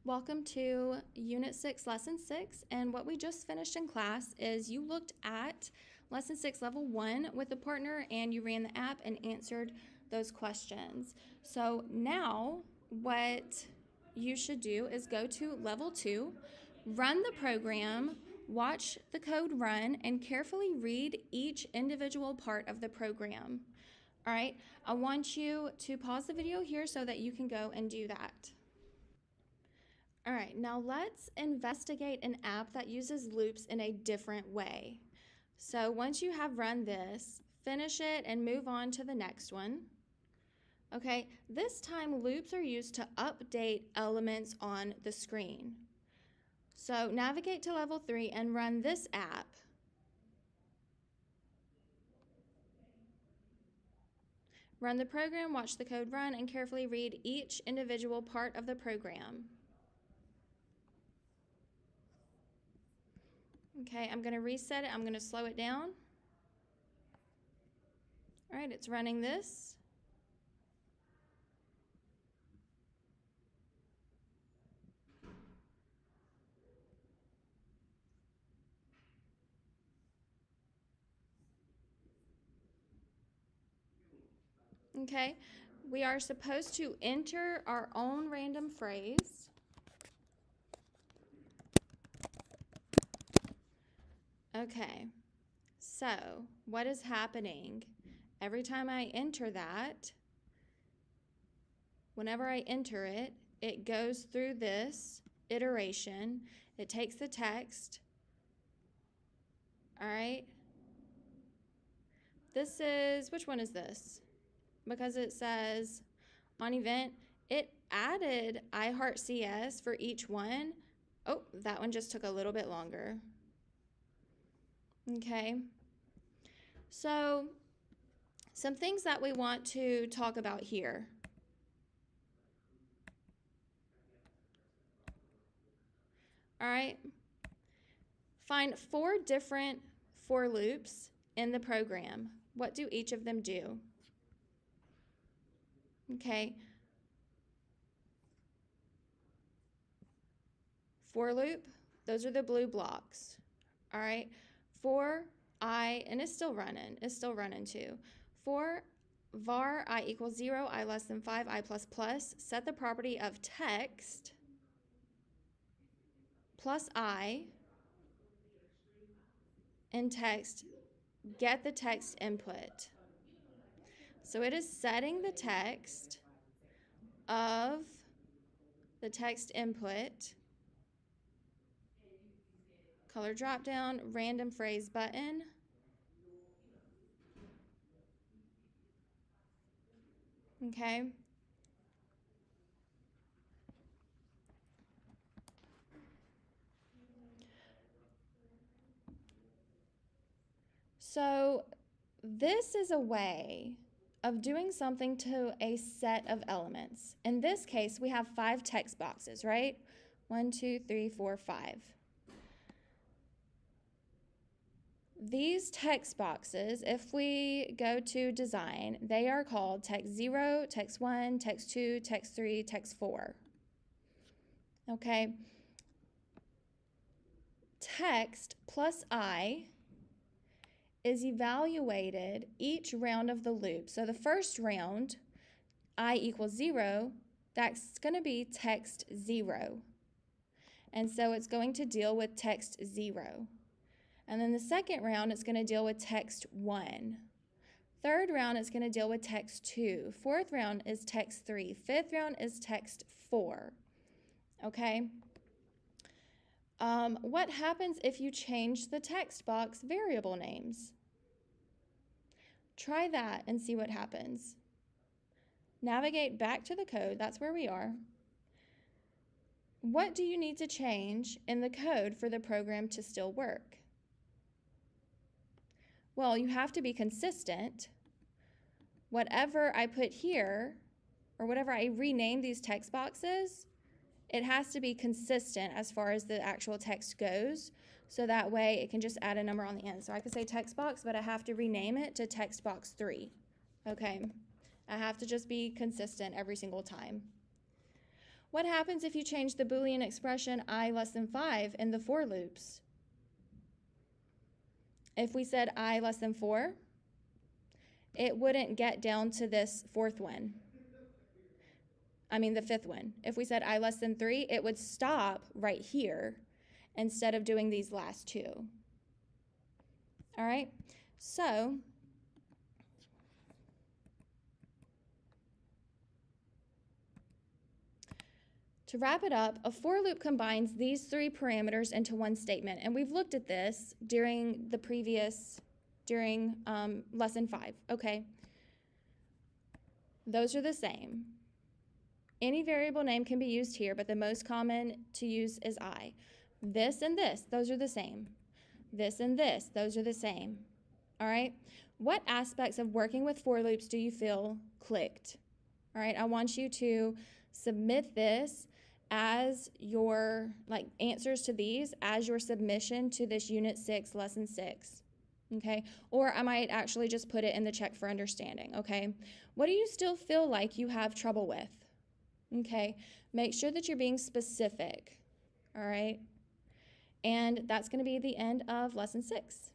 Welcome to Unit 6, Lesson 6, and what we just finished in class is you looked at Lesson 6, Level 1 with a partner, and you ran the app and answered those questions. So now what you should do is go to Level 2, run the program, watch the code run, and carefully read each individual part of the program. All right, I want you to pause the video here so that you can go and do that. All right, now let's investigate an app that uses loops in a different way. So once you have run this, finish it and move on to the next one. Okay, this time loops are used to update elements on the screen. So navigate to Level 3 and run this app. Run the program, watch the code run, and carefully read each individual part of the program. Okay, I'm going to reset it. I'm going to slow it down. All right, it's running this. Okay, we are supposed to enter our own random phrase. Okay, so what is happening? Every time I enter that, whenever I enter it, it goes through this iteration. It takes the text. All right. This is, which one is this? Because it says on event, it added iHeartCS for each one. Oh, that one just took a little bit longer. Okay. So some things that we want to talk about here. All right. Find 4 different for loops in the program. What do each of them do? Okay. For loop, those are the blue blocks. All right. For I, and it's still running too. For var I equals 0, I less than 5, I plus plus, set the property of text plus I in text, get the text input. So it is setting the text of the text input, color drop down, random phrase button, okay. So this is a way of doing something to a set of elements. In this case, we have 5 text boxes, right? 1, 2, 3, 4, 5. These text boxes, if we go to design, they are called text 0, text 1, text 2, text 3, text 4. Okay. Text plus I is evaluated each round of the loop. So the first round, I equals 0, that's going to be text 0. And so it's going to deal with text 0. And then the second round, it's going to deal with text 1. Third round, it's going to deal with text 2. Fourth round is text 3. Fifth round is text 4. Okay? What happens if you change the text box variable names? Try that and see what happens. Navigate back to the code. That's where we are. What do you need to change in the code for the program to still work? Well, you have to be consistent. Whatever I put here, or whatever I rename these text boxes, it has to be consistent as far as the actual text goes, so that way it can just add a number on the end. So I could say text box, but I have to rename it to text box 3. Okay, I have to just be consistent every single time. What happens if you change the Boolean expression I less than 5 in the for loops? If we said I less than 4, it wouldn't get down to this the fifth one. If we said I less than 3, it would stop right here instead of doing these last two. All right, so to wrap it up, a for loop combines these three parameters into one statement, and we've looked at this during lesson 5, okay? Those are the same. Any variable name can be used here, but the most common to use is I. This and this, those are the same. This and this, those are the same. All right? What aspects of working with for loops do you feel clicked? All right, I want you to submit this as your, answers to these as your submission to this Unit 6, Lesson 6. Okay? Or I might actually just put it in the check for understanding, okay? What do you still feel like you have trouble with? Okay? Make sure that you're being specific, all right? And that's going to be the end of Lesson 6.